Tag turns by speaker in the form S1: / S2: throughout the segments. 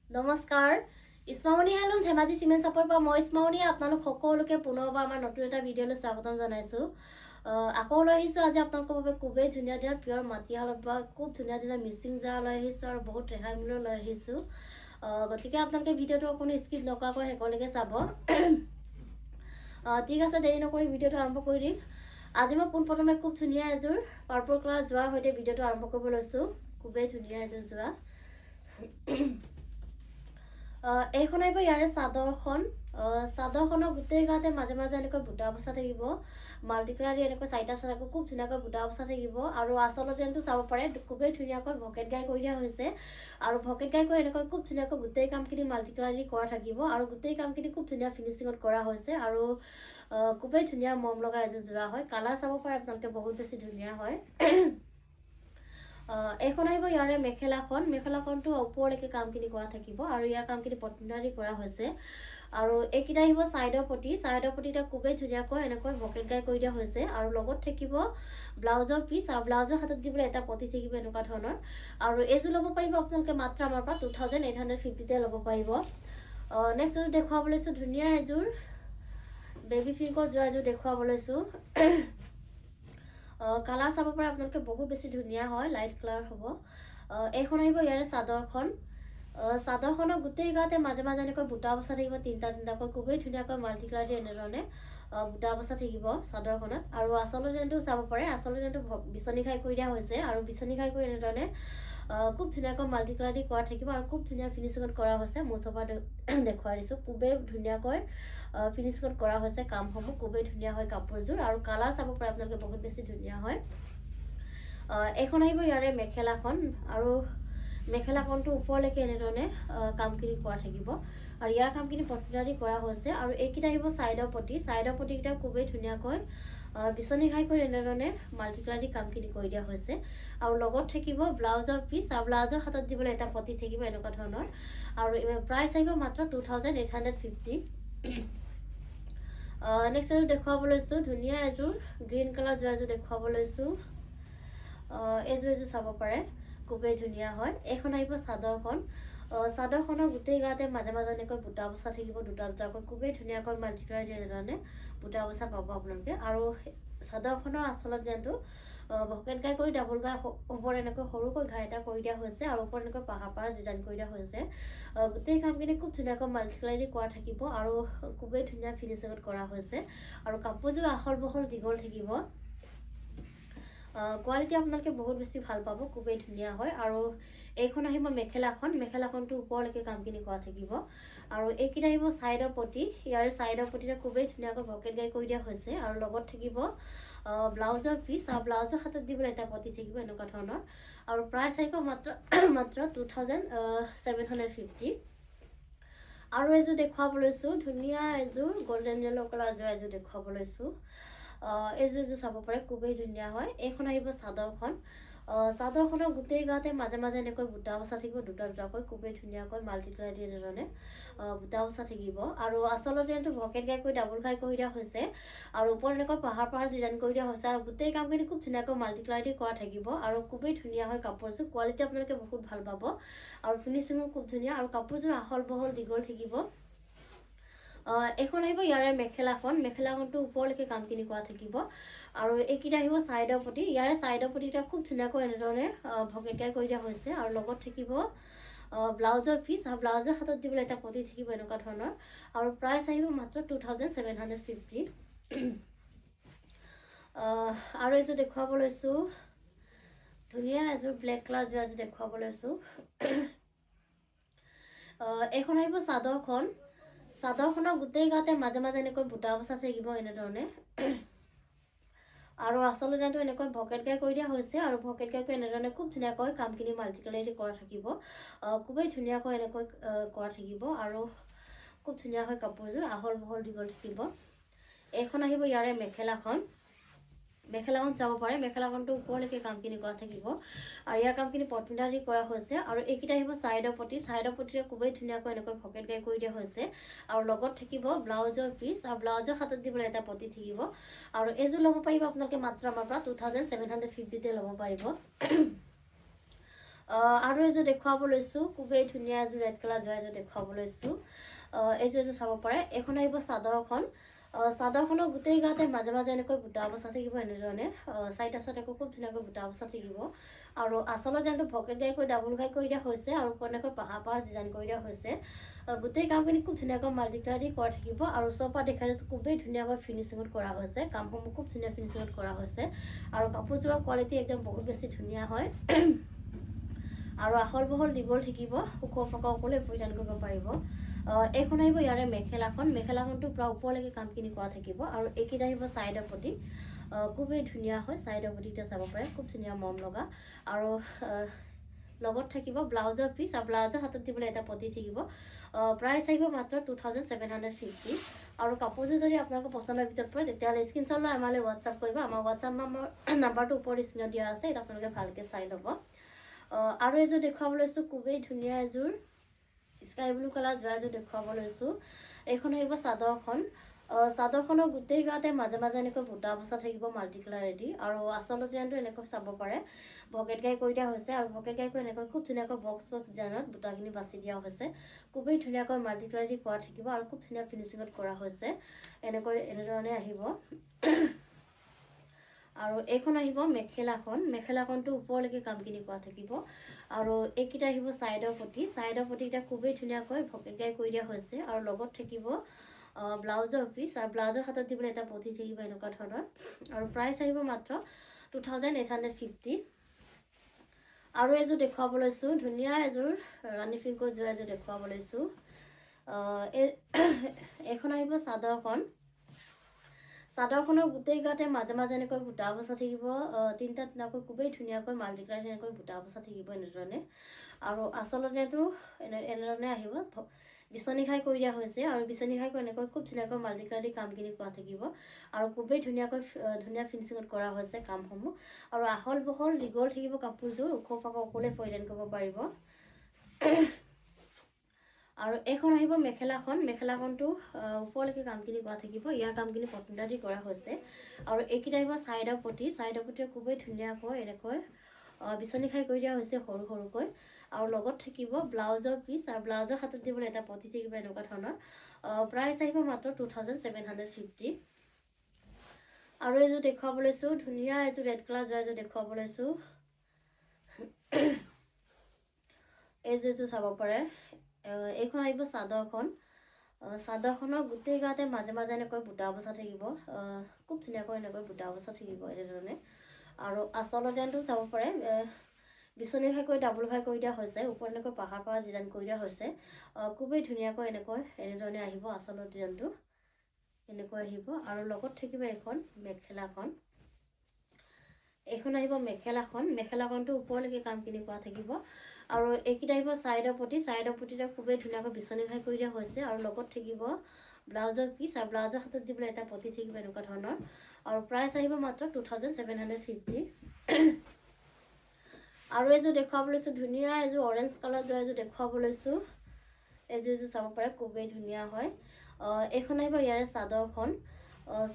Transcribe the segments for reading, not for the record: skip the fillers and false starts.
S1: নমস্কাৰ ইছমামণি হেলুম ধেমাজি চিমেণ্ট চাপৰ পৰা মই ইছমামণি আপোনালোক সকলোকে পুনৰবাৰ আমাৰ নতুন এটা ভিডিঅ'লৈ স্বাগতম জনাইছোঁ আকৌ লৈ আহিছোঁ আজি আপোনালোকৰ বাবে খুবেই ধুনীয়া ধুনীয়া পিয়ৰ মাটিশালত বা খুব ধুনীয়া ধুনীয়া মিচিং জাৰ লৈ আহিছোঁ আৰু বহুত ৰেহাই মূল্য লৈ আহিছোঁ গতিকে আপোনালোকে ভিডিঅ'টো কোনো স্কিপ নকৰাকৈ শেষলৈকে চাব ঠিক আছে দেৰি নকৰি ভিডিঅ'টো আৰম্ভ কৰি দিম আজি মই পোনপ্ৰথমে খুব ধুনীয়া এযোৰ পাৰ্পল কালাৰ যোৱাৰ সৈতে ভিডিঅ'টো আৰম্ভ কৰিব লৈছোঁ খুবেই ধুনীয়া এযোৰ যোৱা এইখন আহিব ইয়াৰে চাদৰখনৰ গোটেই গাতে মাজে মাজে এনেকৈ বুটা বচা থাকিব মাল্টি কালাৰ এনেকৈ চাৰিটা চাদৰ খুব ধুনীয়াকৈ বুটা বচা থাকিব আৰু আচলতে এনেটো চাব পাৰে খুবেই ধুনীয়াকৈ ভকেট গাই কৰি দিয়া হৈছে আৰু ভকেট গাই কৰি এনেকৈ খুব ধুনীয়াকৈ গোটেই কামখিনি মাল্টি কালাৰ দি কৰা থাকিব আৰু গোটেই কামখিনি খুব ধুনীয়া ফিনিচিঙত কৰা হৈছে আৰু খুবেই ধুনীয়া মৰম লগা এযোৰ যোৰা হয় কালাৰ চাব পাৰে আপোনালোকে বহুত বেছি ধুনীয়া হয় এইখন আহিব ইয়াৰে মেখেলাখনটো ওপৰলৈকে কামখিনি কৰা থাকিব আৰু ইয়াৰ কামখিনি পটনাৰি কৰা হৈছে আৰু এইকেইটা আহিব চাইডৰ পটিটা খুবেই ধুনীয়াকৈ এনেকৈ ভকেট গাই কৰি দিয়া হৈছে আৰু লগত থাকিব ব্লাউজৰ পিচ আৰু ব্লাউজৰ হাতত দিবলৈ এটা পটি থাকিব এনেকুৱা ধৰণৰ আৰু এইযোৰ ল'ব পাৰিব আপোনালোকে মাত্ৰ আমাৰ পৰা 2850 ল'ব পাৰিব নেক্সট এযোৰ দেখুৱাব লৈছোঁ ধুনীয়া এযোৰ বেবি পিংকৰ যোৱা এযোৰ দেখুৱাব লৈছোঁ কালাৰ চাব পাৰে আপোনালোকে বহুত বেছি ধুনীয়া হয় লাইট কালাৰ হ'ব এইখন আহিব ইয়াৰে চাদৰখনৰ গোটেই গাতে মাজে মাজে এনেকৈ বুটা বচা থাকিব তিনিটাকৈ খুবেই ধুনীয়াকৈ মাল্টি কালাৰ দি এনেধৰণে বুটা বচা থাকিব চাদৰখনত আৰু আচলতে যেনটো চাব পাৰে আচলতে যেনটো বিচনী খাই কৰি দিয়া হৈছে আৰু বিচনী খাই কৰি এনেধৰণে খুব ধুনীয়াকৈ মাল্টি কালাৰ দি কৰা থাকিব আৰু খুব ধুনীয়া ফিনিচিঙত কৰা হৈছে মোৰ চপা দেখুৱাই দিছোঁ খুবেই ধুনীয়াকৈ ফিনিচিঙত কৰা হৈছে কামসমূহ খুবেই ধুনীয়া হয় কাপোৰযোৰ আৰু কালাৰ চাব পাৰে আপোনালোকে বহুত বেছি ধুনীয়া হয় এইখন আহিব ইয়াৰে মেখেলাখন আৰু মেখেলাখনটো ওপৰলৈকে এনেধৰণে কামখিনি কৰা থাকিব আৰু ইয়াৰ কামখিনি পটনাৰি কৰা হৈছে আৰু এইকেইটা আহিব চাইডৰ পটিকেইটা খুবেই ধুনীয়াকৈ বিচনী খাই কৰি এনেধৰণে মাল্টি কালাৰ দি কামখিনি কৰি দিয়া হৈছে আৰু লগত থাকিব ব্লাউজৰ পিচ আৰু ব্লাউজৰ হাতত দিবলৈ এটা পটি থাকিব এনেকুৱা ধৰণৰ আৰু প্ৰাইচ আহিব মাত্ৰ 2850 নেক্সট এযোৰ দেখুৱাব লৈছোঁ ধুনীয়া এযোৰ গ্ৰীণ কালাৰ যোৱা এযোৰ দেখুৱাব লৈছোঁ এযোৰ চাব পাৰে খুবেই ধুনীয়া হয় এইখন আহিব চাদৰখনৰ গোটেই গাতে মাজে মাজে এনেকৈ বুটা বচা থাকিব দুটাকৈ খুবেই ধুনীয়াকৈ মাল্টি কালাৰ দি এনেধৰণে বুটা বচা পাব আপোনালোকে আৰু চাদৰখনৰ আচলত যেনটো ভকেট গাই কৰি ডাবল গাই ওপৰত এনেকৈ সৰুকৈ ঘাই এটা কৰি দিয়া হৈছে আৰু ওপৰত এনেকৈ পাহাৰ ডিজাইন কৰি দিয়া হৈছে গোটেই কামখিনি খুব ধুনীয়াকৈ মাল্টি কালাৰ দি কৰা থাকিব আৰু খুবেই ধুনীয়া ফিনিচিঙত কৰা হৈছে আৰু কাপোৰযোৰ আহল বহল দীঘল থাকিব কোৱালিটি আপোনালোকে বহুত বেছি ভাল পাব খুবেই ধুনীয়া হয় আৰু এইখন আহিব মেখেলাখনটো ওপৰলৈকে কামখিনি কৰা থাকিব আৰু এইকেইটা আহিব চাইডৰ পটি ইয়াৰ চাইডৰ পটিটা খুবেই ধুনীয়াকৈ ভকেট গাই কৰি দিয়া হৈছে আৰু লগত থাকিব ব্লাউজৰ পিচ আৰু ব্লাউজৰ হাতত দিবলৈ এটা পটি থাকিব এনেকুৱা ধৰণৰ আৰু প্ৰাইচ আহিব মাত্ৰ 2750 আৰু এযোৰ দেখুৱাব লৈছোঁ ধুনীয়া এযোৰ গোল্ডেন য়েলো কালাৰ যোৱা এযোৰ দেখুৱাব লৈছোঁ এইযোৰ চাব পাৰে খুবেই ধুনীয়া হয় এইখন আহিব চাদৰখনৰ গোটেই গাতে মাজে মাজে এনেকৈ বুটা বচা থাকিব দুটাকৈ খুবেই ধুনীয়াকৈ মাল্টি কালাৰ দি এনেধৰণে বুটা বচা থাকিব আৰু আচলতে এইটো ভকেট গাই কৰি ডাবল ঘাই কৰি দিয়া হৈছে আৰু ওপৰত এনেকৈ পাহাৰ ডিজাইন কৰি দিয়া হৈছে আৰু গোটেই কামখিনি খুব ধুনীয়াকৈ মাল্টি কালাৰ দি কৰা থাকিব আৰু খুবেই ধুনীয়া হয় কাপোৰযোৰ কোৱালিটি আপোনালোকে বহুত ভাল পাব আৰু ফিনিচিঙো খুব ধুনীয়া আৰু কাপোৰযোৰ আহল বহল দীঘল থাকিব এইখন আহিব ইয়াৰে মেখেলাখনটো ওপৰলৈকে কামখিনি কৰা থাকিব আৰু এইকেইটা আহিব চাইডৰ পটি ইয়াৰে চাইডৰ পটিটা খুব ধুনীয়াকৈ এনেধৰণে ভকেট গাই কৰি দিয়া হৈছে আৰু লগত থাকিব ব্লাউজৰ পিচ আৰু ব্লাউজৰ হাতত দিবলৈ এটা পটি থাকিব এনেকুৱা ধৰণৰ আৰু প্ৰাইচ আহিব মাত্ৰ 2750 আৰু এযোৰ দেখুৱাব লৈছোঁ ধুনীয়া এযোৰ ব্লেক কালাৰ যোৱা এযোৰ দেখুৱাব লৈছোঁ এইখন আহিব চাদৰখনৰ গোটেই গাতে মাজে মাজে এনেকৈ বুটা বচা থাকিব এনেধৰণে আৰু আচলতে এনেকৈ ভকেট গাই কৰি দিয়া হৈছে আৰু ভকেট গাই কৰি এনেধৰণে খুব ধুনীয়াকৈ কামখিনি মাল্টি কালাৰ দি কৰা থাকিব খুবেই ধুনীয়াকৈ এনেকৈ কৰা থাকিব আৰু খুব ধুনীয়া হয় কাপোৰযোৰ আহল বহল দীঘল থাকিব এইখন আহিব ইয়াৰে মেখেলাখন চাব পাৰে মেখেলাখনটো ওপৰলৈকে কামখিনি কৰা থাকিব আৰু ইয়াৰ কামখিনি পটনাৰি কৰা হৈছে আৰু এইকেইটা আহিব চাইডৰ পটিৰে খুবেই ধুনীয়াকৈ এনেকৈ ভকেট গাই কৰি দিয়া হৈছে আৰু লগত থাকিব ব্লাউজৰ পিচ আৰু ব্লাউজৰ হাতত দিবলৈ এটা পটি থাকিব আৰু এইযোৰ ল'ব পাৰিব আপোনালোকে মাত্ৰ আমাৰ পৰা 2750 ল'ব পাৰিব আৰু এযোৰ দেখুৱাব লৈছোঁ খুবেই ধুনীয়া এযোৰ ৰেড কালাৰ যোৱা এযোৰ দেখুৱাব লৈছোঁ এইযোৰ চাব পাৰে এইখন আহিব চাদৰখন চাদৰখনৰ গোটেই গাতে মাজে মাজে এনেকৈ বুটা বচা থাকিব এনেধৰণে চাইড চাইড আকৌ খুব ধুনীয়াকৈ বুটা বচা থাকিব আৰু আচলত যেনটো ভকেট গাই কৰি ডাবুল ঘাই কৰি দিয়া হৈছে আৰু এনেকৈ পাহাৰ পাহাৰ ডিজাইন কৰি দিয়া হৈছে গোটেই কামখিনি খুব ধুনীয়াকৈ মাল্টি কালাৰ দি কৰা থাকিব আৰু ওচৰৰ পৰা দেখাই দিছোঁ খুবেই ধুনীয়াকৈ ফিনিচিঙত কৰা হৈছে কামসমূহ খুব ধুনীয়া ফিনিচিঙত কৰা হৈছে আৰু কাপোৰযোৰৰ কোৱালিটি একদম বহুত বেছি ধুনীয়া হয় আৰু আহল বহল দীঘল থাকিব ওখ সকলে পৰিধান কৰিব পাৰিব এইখন আহিব ইয়াৰে মেখেলাখনটো প্ৰায় ওপৰলৈকে কামখিনি কৰা থাকিব আৰু এইকেইটা আহিব চাইডৰ প্ৰতি খুবেই ধুনীয়া হয় চাইডৰ প্ৰতি এতিয়া চাব পাৰে খুব ধুনীয়া মৰম লগা আৰু লগত থাকিব ব্লাউজৰ পিচ আৰু ব্লাউজৰ হাতত দিবলৈ এটা পতি থাকিব প্ৰাইচ আহিব মাত্ৰ 2750 আৰু কাপোৰযোৰ যদি আপোনালোকৰ পচন্দৰ ভিতৰত পৰে তেতিয়াহ'লে স্ক্ৰীনশ্বট লৈ আমালৈ হোৱাটছআপ কৰিব আমাৰ হোৱাটছআপ নাম্বাৰটো ওপৰত স্ক্ৰীনত দিয়া আছে এটা আপোনালোকে ভালকৈ চাই ল'ব আৰু এযোৰ দেখুৱাব লৈছোঁ খুবেই ধুনীয়া এযোৰ স্কাই ব্লু কালাৰ যোৱা এযোৰ দেখুৱাব লৈছোঁ এইখন আহিব চাদৰখনৰ গোটেই গাতে মাজে মাজে এনেকৈ বুটা বচা থাকিব মাল্টি কালাৰেদি আৰু আচলতে যেনটো এনেকৈ চাব পাৰে ভকেট গাই কৰি দিয়া হৈছে আৰু ভকেট গাই কৰি এনেকৈ খুব ধুনীয়াকৈ বক্স ডিজাইনত বুটাখিনি বাছি দিয়া হৈছে খুবেই ধুনীয়াকৈ মাল্টি কালাৰেদি কৰা থাকিব আৰু খুব ধুনীয়া ফিনিচিঙত কৰা হৈছে এনেধৰণে আহিব আৰু এইখন আহিব মেখেলাখনটো ওপৰলৈকে কামখিনি কৰা থাকিব আৰু এইকেইটা আহিব চাইডৰ পতিকেইটা খুবেই ধুনীয়াকৈ ভকেট গাই কৰি দিয়া হৈছে আৰু লগত থাকিব ব্লাউজৰ পিচ আৰু ব্লাউজৰ হাতত দিবলৈ এটা পতি থাকিব এনেকুৱা ধৰণৰ আৰু প্ৰাইচ আহিব মাত্ৰ 2850 আৰু এযোৰ দেখুৱাব লৈছোঁ ধুনীয়া এযোৰ ৰাণী পিংকত যোৱা এযোৰ দেখুৱাব লৈছোঁ এইখন আহিব চাদৰখনৰ গোটেই গাতে মাজে মাজে এনেকৈ বুটা বচা থাকিব তিনিটা তিনিটাকৈ খুবেই ধুনীয়াকৈ মাল্টি কালাৰ এনেকৈ বুটা বচা থাকিব এনেধৰণে আৰু আচলতেতো এনেধৰণে আহিব বিচনী খাই কৰি দিয়া হৈছে আৰু বিচনী খাই কৰি এনেকৈ খুব ধুনীয়াকৈ মাল্টি কালাৰ দি কামখিনি কৰা থাকিব আৰু খুবেই ধুনীয়া ফিনিচিঙত কৰা হৈছে কামসমূহ আৰু আহল বহল দীঘল থাকিব কাপোৰযোৰ ওখ পাক অকলে পৰিধান কৰিব পাৰিব আৰু এইখন আহিব মেখেলাখনটো ওপৰলৈকে কামখিনি কৰা থাকিব ইয়াৰ কামখিনি পটনদা দি কৰা হৈছে আৰু এইকেইটা আহিব চাইডৰ পতিয়ে খুবেই ধুনীয়াকৈ এনেকৈ বিচনী খাই কৰি দিয়া হৈছে সৰু সৰুকৈ আৰু লগত থাকিব ব্লাউজৰ পিচ আৰু ব্লাউজৰ হাতত দিবলৈ এটা পতি থাকিব এনেকুৱা ধৰণৰ প্ৰাইচ আহিব মাত্ৰ 2750 আৰু এযোৰ দেখুৱাব লৈছোঁ ধুনীয়া এযোৰ ৰেড কালাৰ যোৱা এযোৰ দেখুৱাব লৈছোঁ এইযোৰ চাব পাৰে এইখন আহিব চাদৰখনৰ গোটেই গাতে মাজে মাজে এনেকৈ বুটা বচা থাকিব খুব ধুনীয়াকৈ এনেকৈ বুটা বচা থাকিব এনেধৰণে আৰু আচলতেতো চাব পাৰে বিচনী খাই কৰি ডাবুল ঘাই কৰি দিয়া হৈছে ওপৰত এনেকৈ পাহাৰ পাহাৰ ডিজাইন কৰি দিয়া হৈছে খুবেই ধুনীয়াকৈ এনেধৰণে আহিব আচলৰ ডিজাইনটো এনেকৈ আহিব আৰু লগত থাকিব এইখন আহিব মেখেলাখনটো ওপৰলৈকে কামখিনি কৰা থাকিব আৰু এইকেইটা আহিব চাইডৰ পতিটা খুবেই ধুনীয়াকৈ বিচনী খাই কৰি দিয়া হৈছে আৰু লগত থাকিব ব্লাউজৰ পিচ আৰু ব্লাউজৰ হাতত দিবলৈ এটা পতি থাকিব এনেকুৱা ধৰণৰ আৰু প্ৰাইচ আহিব মাত্ৰ 2750 আৰু এযোৰ দেখুৱাব লৈছোঁ ধুনীয়া এযোৰ অৰেঞ্জ কালাৰ যোৱা এযোৰ দেখুৱাব লৈছোঁ এইযোৰ চাব পাৰে খুবেই ধুনীয়া হয় এইখন আহিব ইয়াৰে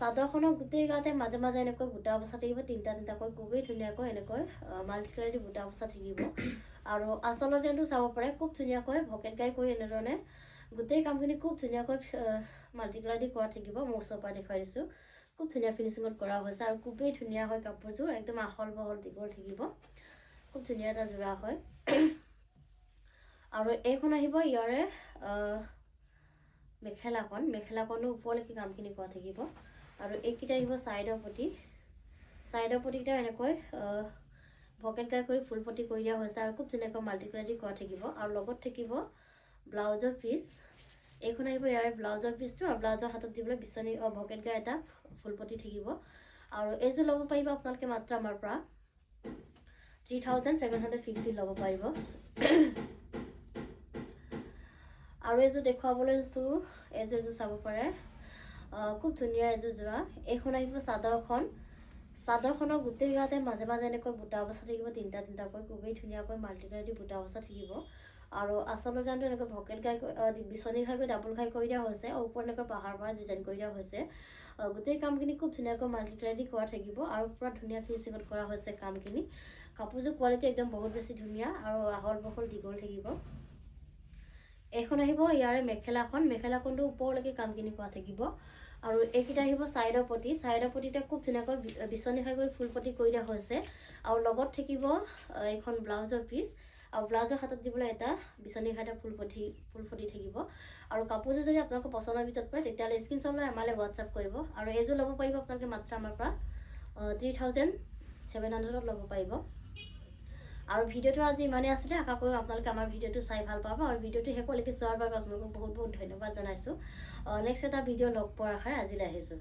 S1: চাদৰখনৰ গোটেই গাতে মাজে মাজে এনেকৈ বুটা বচা থাকিব তিনিটা তিনিটাকৈ খুবেই ধুনীয়াকৈ এনেকৈ মাল্টি কালাৰ দি বুটা বচা থাকিব আৰু আচলতেতো চাব পাৰে খুব ধুনীয়াকৈ ভকেট গাই কৰি এনেধৰণে গোটেই কামখিনি খুব ধুনীয়াকৈ মাল্টি কালাৰ দি কৰা থাকিব মই ওচৰৰ পৰা দেখুৱাই দিছোঁ খুব ধুনীয়া ফিনিচিঙত কৰা হৈছে আৰু খুবেই ধুনীয়া হয় কাপোৰযোৰ একদম আহল বহল দীঘল থাকিব খুব ধুনীয়া এটা যোৰা হয় আৰু এইখন আহিব ইয়াৰে মেখেলাখনো ওপৰলৈকে কামখিনি কৰা থাকিব আৰু এইকেইটা আহিব চাইডৰ পতিকেইটা এনেকৈ ভকেট গাই কৰি ফুল পটি কৰি দিয়া হৈছে আৰু খুব ধুনীয়াকৈ মাল্টি কালাৰ দি কৰা থাকিব আৰু লগত থাকিব ব্লাউজৰ পিচ এইখন আহিব ইয়াৰে ব্লাউজৰ পিচটো আৰু ব্লাউজৰ হাতত দিবলৈ বিচনী ভকেট গাই এটা ফুল পটি থাকিব আৰু এইযোৰ ল'ব পাৰিব আপোনালোকে মাত্ৰ আমাৰ পৰা 3750 ল'ব পাৰিব আৰু এযোৰ দেখুৱাবলৈ লৈছোঁ এযোৰ চাব পাৰে খুব ধুনীয়া এযোৰ যোৰা এইখন আহিব চাদৰখনৰ গোটেই গাতে মাজে মাজে এনেকৈ বুটা বচা থাকিব তিনিটা তিনিটাকৈ খুবেই ধুনীয়াকৈ মাল্টি কালাৰ দি বুটা বচা থাকিব আৰু আচলৰ জানটো এনেকৈ ভকেট গাই বিচনী খাই কৰি ডাবুল খাই কৰি দিয়া হৈছে আৰু ওপৰত এনেকৈ পাহাৰ পাহাৰ ডিজাইন কৰি দিয়া হৈছে গোটেই কামখিনি খুব ধুনীয়াকৈ মাল্টি কালাৰ দি কৰা থাকিব আৰু পুৰা ধুনীয়া ফিনিচিঙত কৰা হৈছে কাপোৰযোৰ কোৱালিটি একদম বহুত বেছি ধুনীয়া আৰু আহল বহল দীঘল থাকিব। এইখন আহিব ইয়াৰে মেখেলাখনটো ওপৰলৈকে কামখিনি কৰা থাকিব আৰু এইকেইটা আহিব চাইডৰ পটিতে খুব ধুনীয়াকৈ বিচনী খাই কৰি ফুল পটি কৰি দিয়া হৈছে আৰু লগত থাকিব এইখন ব্লাউজৰ পিচ আৰু ব্লাউজৰ হাতত দিবলৈ এটা বিচনী ঘাটা ফুল পটি থাকিব আৰু কাপোৰযোৰ যদি আপোনালোকৰ পচন্দৰ ভিতৰত পৰে তেতিয়াহ'লে স্ক্ৰীনশ্বট লৈ আমালৈ হোৱাটছআপ কৰিব আৰু এইযোৰ ল'ব পাৰিব আপোনালোকে মাত্ৰ আমাৰ পৰা 3700 ল'ব পাৰিব। আৰু ভিডিঅ'টো আজি ইমানেই আছিলে। আশা কৰোঁ আপোনালোকে আমাৰ ভিডিঅ'টো চাই ভাল পাব আৰু ভিডিঅ'টো শেষলৈকে চোৱাৰ বাবে আপোনালোকক বহুত বহুত ধন্যবাদ জনাইছোঁ। নেক্সট এটা ভিডিঅ' লগ পোৱাৰ আশাৰে আজিলৈ আহিছোঁ।